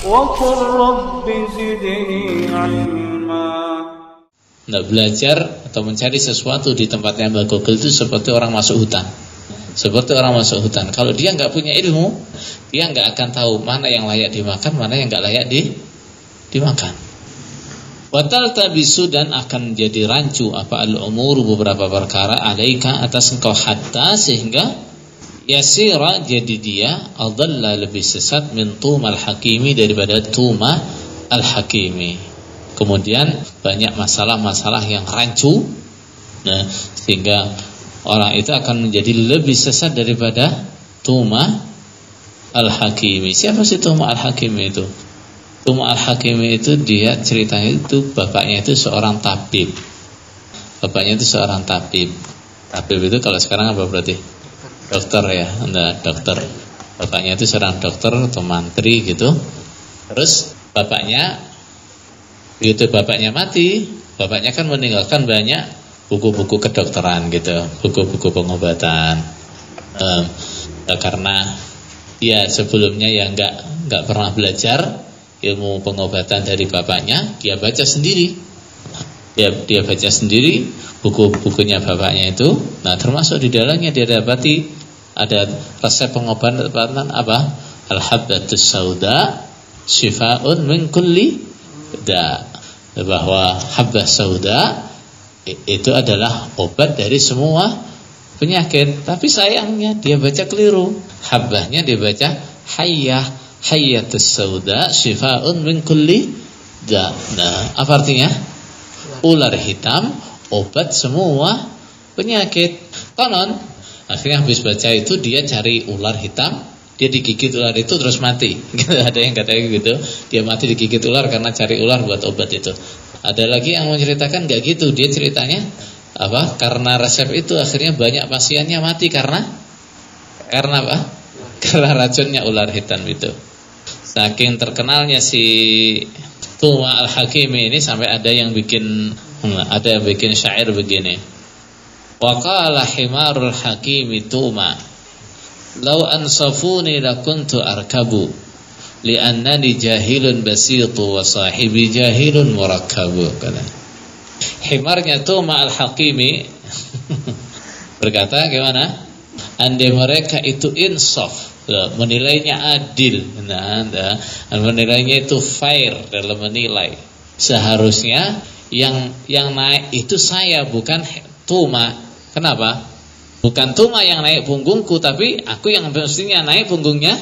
وقل رب زدني علما. Nah, belajar atau mencari sesuatu di tempatnya Mbak Google itu seperti orang masuk hutan. Seperti orang masuk hutan. Kalau dia nggak punya ilmu, dia nggak akan tahu mana yang layak dimakan, mana yang nggak layak dimakan. Watal tabisu, dan akan jadi rancu apa al-umur, beberapa perkara alaika atas engkau, hatta sehingga yasira, jadi dia adalla, lebih sesat, min tumal hakimi, daripada tuma al-hakimi. Kemudian banyak masalah-masalah yang rancu, nah, sehingga orang itu akan menjadi lebih sesat daripada tuma al-hakimi. Siapa sih tuma al-hakimi itu? Tuma al-hakimi itu, dia ceritanya itu bapaknya itu seorang tabib. Bapaknya itu seorang tabib. Tabib itu kalau sekarang apa berarti? Dokter ya, nah, dokter. Bapaknya itu seorang dokter atau mantri gitu. Terus bapaknya, begitu bapaknya mati, bapaknya kan meninggalkan banyak buku-buku kedokteran gitu, buku-buku pengobatan. Karena dia sebelumnya yang nggak pernah belajar ilmu pengobatan dari bapaknya, dia baca sendiri. Dia baca sendiri buku-bukunya bapaknya itu. Nah, termasuk di dalamnya dia dapati ada resep pengobatan apa? Al-habbatus sauda shifaa'un min kulli da. Bahwa habbah sauda itu adalah obat dari semua penyakit. Tapi sayangnya dia baca keliru. Habbahnya dia baca hayyatus sauda shifaa'un min kulli da. Nah, apa artinya? Ular hitam, obat semua penyakit. Konon akhirnya habis baca itu dia cari ular hitam, dia digigit ular itu terus mati. Ada yang katanya gitu, dia mati digigit ular karena cari ular buat obat itu. Ada lagi yang menceritakan enggak gitu, dia ceritanya apa? Karena resep itu akhirnya banyak pasiennya mati karena apa? Karena racunnya ular hitam itu. Saking terkenalnya si Tuma al-Hakimi ini sampai ada yang bikin syair begini. Wa qala himarul hakimi Tuma, law ansafuni lakuntu arkabu, li'annani jahilun basitu wa sahibi jahilun murakkabu. Kata himarnya Tuma al-Hakimi berkata, gimana? Andai mereka itu insaf, menilainya adil, menilainya itu fair dalam menilai, seharusnya yang naik itu saya, bukan Tuma. Kenapa? Bukan Tuma yang naik punggungku, tapi aku yang mestinya naik punggungnya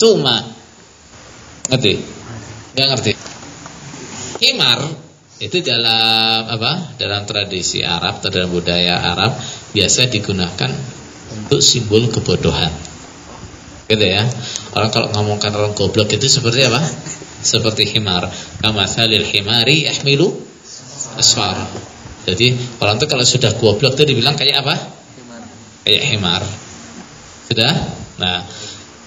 Tuma. Ngerti? Nggak ngerti? Himar itu dalam apa? Dalam tradisi Arab atau dalam budaya Arab biasa digunakan untuk simbol kebodohan. Gitu ya. Orang kalau ngomongkan orang goblok itu seperti apa? Seperti himar. Kamatsalil himari yahmilu asfara. Jadi orang itu kalau sudah goblok itu dibilang kayak apa? Kayak himar. Sudah? Nah,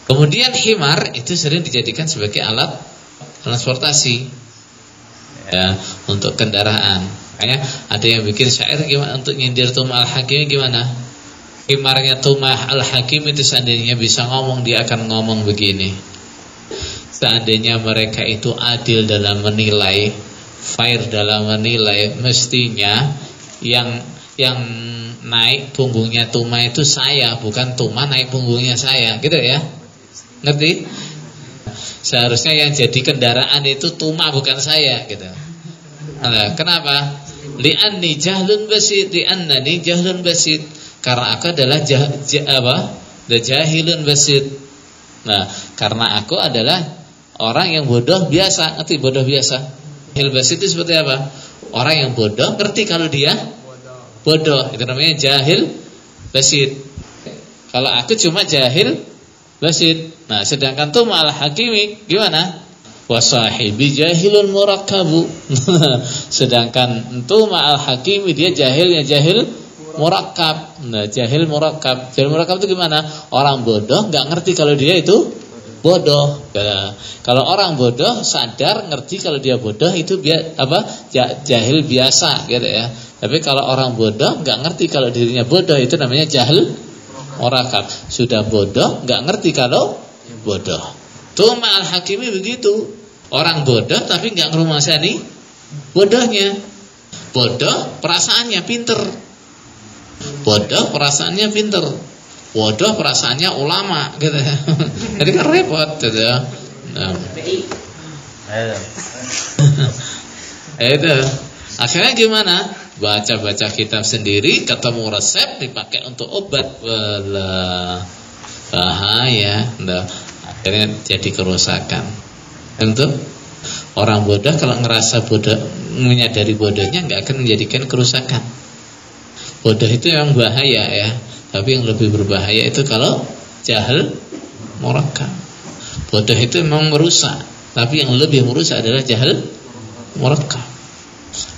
kemudian himar itu sering dijadikan sebagai alat transportasi, ya, untuk kendaraan. Kayak ada yang bikin syair gimana untuk nyindir Tuma al-Hakim, gimana? Himarnya Tuma al-Hakim itu seandainya bisa ngomong, dia akan ngomong begini. Seandainya mereka itu adil dalam menilai, fair dalam menilai, mestinya yang naik punggungnya Tuma itu saya, bukan Tuma naik punggungnya saya, gitu ya. Ngerti? Seharusnya yang jadi kendaraan itu Tuma, bukan saya, gitu. Nah, kenapa? Li'anni jahlun basit, li'annani jahlun basit. Karena aku adalah jahilun basit. Nah, karena aku adalah orang yang bodoh biasa. Ngerti bodoh biasa? Jahil basit itu seperti apa? Orang yang bodoh ngerti kalau dia bodoh. Itu namanya jahil basit. Kalau aku cuma jahil basit. Nah, sedangkan Tuma al-Hakimi gimana? Wasahibi jahilun murakkabu. Sedangkan Tuma al-Hakimi dia jahilnya jahil murakkab. Nah, jahil murakkab. Jahil murakkab itu gimana? Orang bodoh nggak ngerti kalau dia itu bodoh. Kalau orang bodoh sadar ngerti kalau dia bodoh itu jahil biasa, gitu ya. Tapi kalau orang bodoh nggak ngerti kalau dirinya bodoh, itu namanya jahil murakkab. Sudah bodoh nggak ngerti kalau bodoh. Tuma al-Hakimi begitu. Orang bodoh tapi nggak ngerumasani bodohnya. Bodoh perasaannya pinter. Bodoh perasaannya pinter. Bodoh perasaannya ulama gitu. Jadi kan repot gitu. Nah. Itu. Akhirnya gimana? Baca-baca kitab sendiri, ketemu resep dipakai untuk obat. Bahaya. Nah, akhirnya jadi kerusakan. Tentu orang bodoh kalau ngerasa bodoh, menyadari bodohnya nggak akan menjadikan kerusakan. Bodoh itu memang bahaya ya, tapi yang lebih berbahaya itu kalau jahil murakkab. Bodoh itu memang merusak, tapi yang lebih merusak adalah jahil murakkab.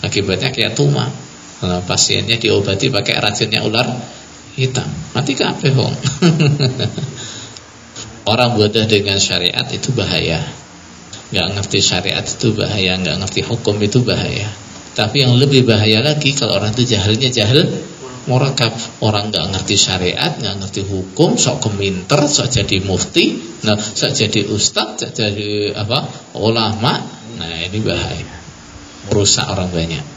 Akibatnya kayak tuma. Nah, pasiennya diobati pakai racunnya ular hitam, mati kabeh wong. Orang bodoh dengan syariat itu bahaya. Nggak ngerti syariat itu bahaya, nggak ngerti hukum itu bahaya. Tapi yang lebih bahaya lagi kalau orang itu jahilnya jahil murakkab. Orang nggak ngerti syariat, nggak ngerti hukum, sok keminter, sok jadi mufti, nah, sok jadi ustadz, sok jadi ulama. Nah ini bahaya, merusak orang banyak.